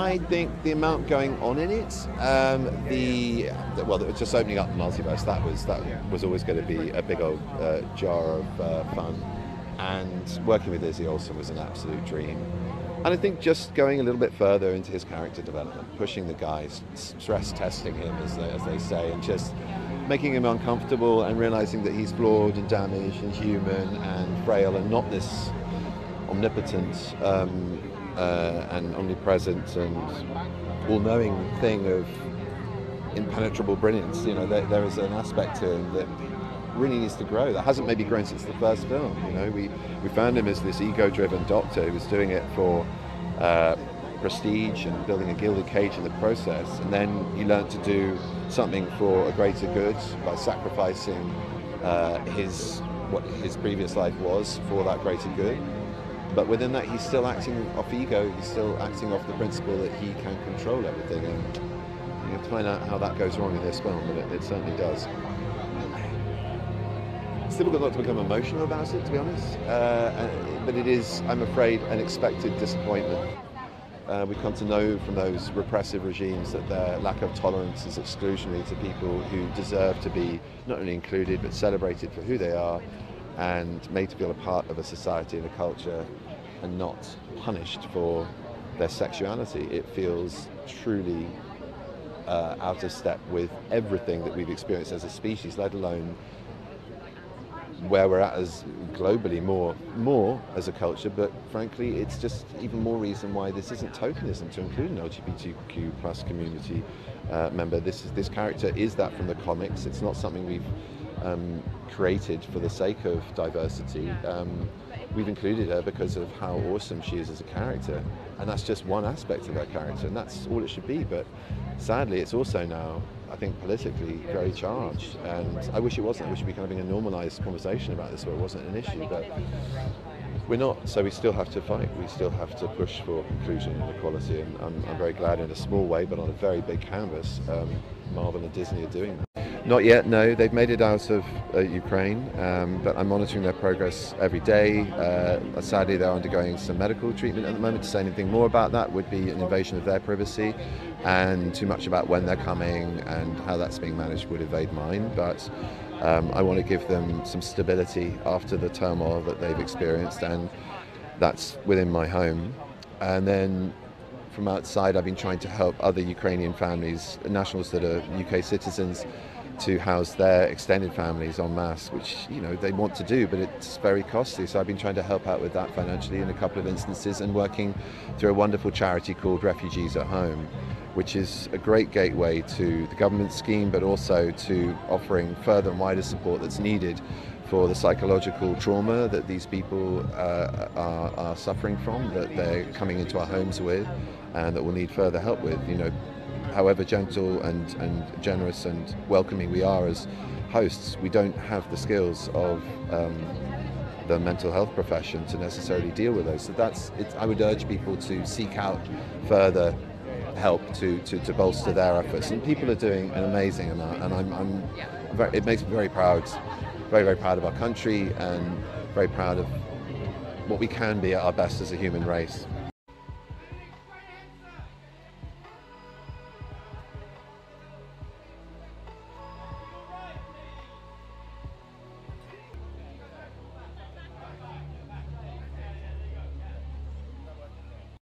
I think the amount going on in it, well, just opening up the multiverse, that was always going to be a big old jar of fun, and working with Izzy Olsen was an absolute dream. And I think just going a little bit further into his character development, pushing the guys, stress testing him, as they say, and just making him uncomfortable and realizing that he's flawed and damaged and human and frail and not this omnipotent and omnipresent and all-knowing thing of impenetrable brilliance. You know, there is an aspect to him that really needs to grow, that hasn't maybe grown since the first film. You know, we found him as this ego-driven doctor who was doing it for prestige and building a gilded cage in the process, and then he learned to do something for a greater good by sacrificing what his previous life was for that greater good. But within that, he's still acting off ego, he's still acting off the principle that he can control everything, and you have to find out how that goes wrong in this film, but it certainly does. It's difficult not to become emotional about it, to be honest, but it is, I'm afraid, an expected disappointment. We've come to know from those repressive regimes that their lack of tolerance is exclusionary to people who deserve to be not only included but celebrated for who they are and made to feel a part of a society and a culture and not punished for their sexuality. It feels truly out of step with everything that we've experienced as a species, let alone where we're at as globally, more as a culture. But frankly, it's just even more reason why this isn't tokenism to include an LGBTQ plus community member. This character is that from the comics. It's not something we've created for the sake of diversity. We've included her because of how awesome she is as a character, and that's just one aspect of her character, and that's all it should be. But sadly, it's also now, I think, politically very charged, and I wish it wasn't. I wish we'd be having a normalised conversation about this where it wasn't an issue, but we're not. So we still have to fight. We still have to push for inclusion and equality, and I'm very glad in a small way, but on a very big canvas, Marvel and Disney are doing that. Not yet, no. They've made it out of Ukraine, but I'm monitoring their progress every day. Sadly, they're undergoing some medical treatment at the moment. To say anything more about that would be an invasion of their privacy, and too much about when they're coming and how that's being managed would evade mine. But I want to give them some stability after the turmoil that they've experienced, and that's within my home. And then from outside, I've been trying to help other Ukrainian families, nationals that are UK citizens, to house their extended families en masse, which, you know, they want to do, but it's very costly. So I've been trying to help out with that financially in a couple of instances, and working through a wonderful charity called Refugees at Home, which is a great gateway to the government scheme, but also to offering further and wider support that's needed for the psychological trauma that these people are suffering from, that they're coming into our homes with, and that will need further help with. You know, however gentle and generous and welcoming we are as hosts, we don't have the skills of the mental health profession to necessarily deal with those. So I would urge people to seek out further help to bolster their efforts. And people are doing an amazing amount, and it makes me very proud, very, very proud of our country, and very proud of what we can be at our best as a human race.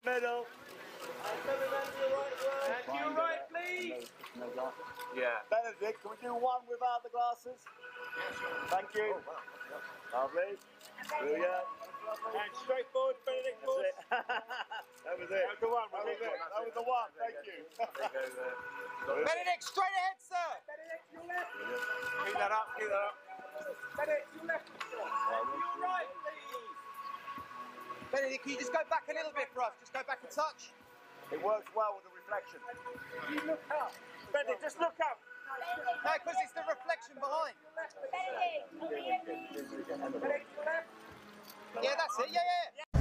Middle. And to your right, please. Yeah. Benedict, can we do one without the glasses? Yeah, sure. Thank you. Oh, wow. Lovely. Brilliant. And straight forward, Benedict. That was it. That was the one. That was the one. Thank you. Benedict, straight ahead, sir. Benedict, your left. Keep that up. Keep that up. Benedict, your left. To your right, please. Benedict, can you just go back a little bit for us? Just go back a touch. It works well with the reflection. You look up. Benedict, just look up. No, because it's the reflection behind. Benedict, Yeah, that's it. Yeah.